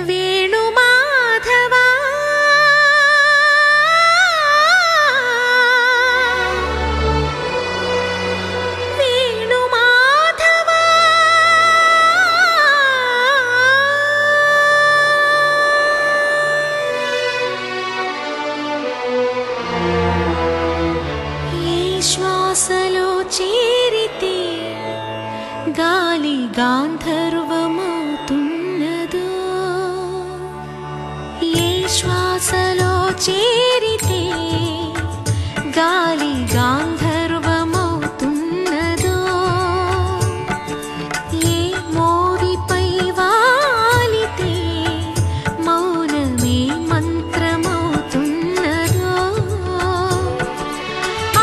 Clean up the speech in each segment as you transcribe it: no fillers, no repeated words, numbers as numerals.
వేణుమాధవా వేణుమాధవా ఏ శ్వాసలో చేరితే గాలి గాంధర్వమవుతున్నదో ఏ శ్వాసలో చేరితే గాలి గాంధర్వమవుతున్నదో ఏ మోవిపై వాలితే మౌనమే మంత్రమవుతున్నదో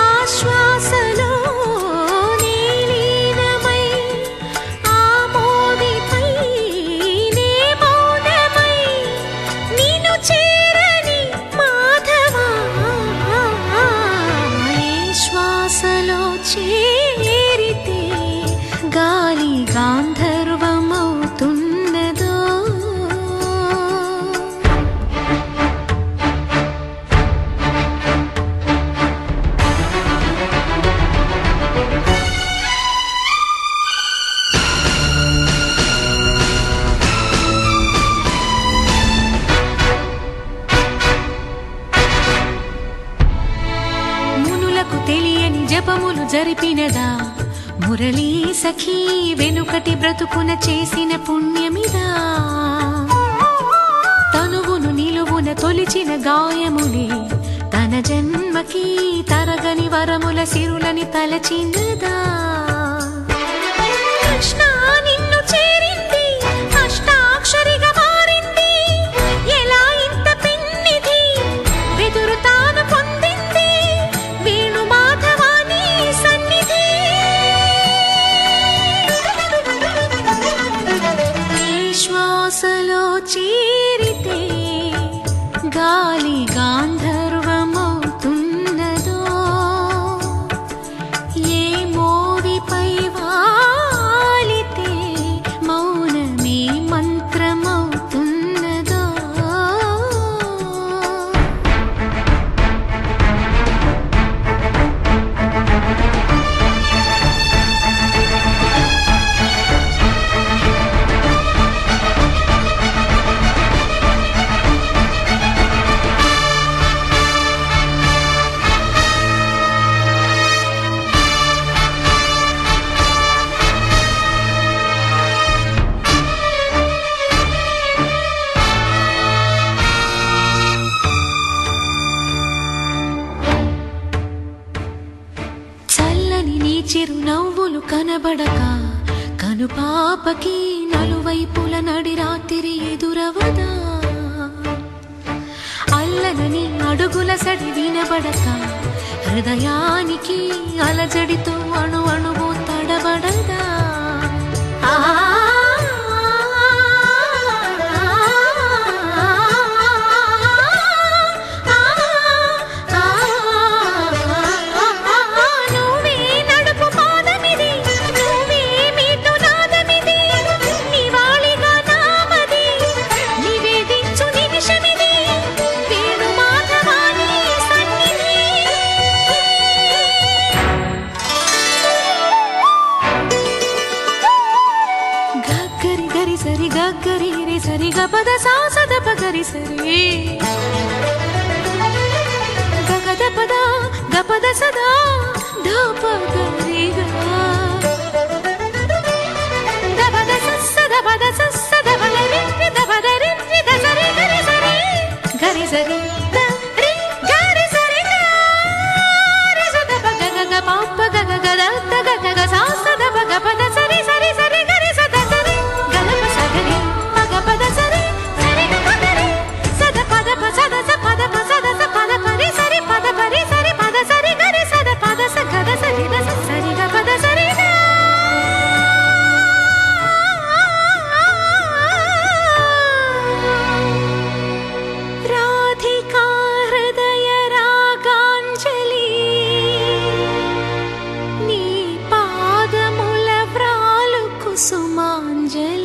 ఆ శ్వాసలో చేరితే గాలి గాంధర్వమవుతున్నదో మునులకు తెలియని జపములు జరిపినదా మురళీ సఖీ వెనుకటి బ్రతుకున చేసిన పుణ్యమిదా తనువును నిలువున తొలిచిన గాయములే తన జన్మకి తరగని వరముల సిరులని తలచినదా కృష్ణ నిన్ను చేరింది అష్టాక్షరిగా మారింది ఎలా ఇంత పెన్నిధి వెదురు తాను పొందింది వేణుమాధవాని సన్నిధి శ్వాసలో చేరితే గాలి గాంధర్వమవుతున్నదో ఏ మోవిపై వాలితే మౌనమే మంత్రమవుతున్నదో చిరునవ్వులు కనబడక కనుపాపకి నలువైపుల నడి రాత్రి ఎదురవదా అల్లనని అడుగుల సడి వినబడక హృదయానికి అలజడితో అణు అణువు తడబడదా సరి గగ్గరి రే సరి గపద సాసద పగరి సరి గగద పద గపద సదా ధప గరి గపద సద పద సద బల రి దపద రి దసరి గరి సరి గరి సరి రి గరి సరి గరి సద పగ గగ పాప గగ గద గగ గగ సాసద పగ పద సరి సరి సరి గరి సద సరి సుమాంజలి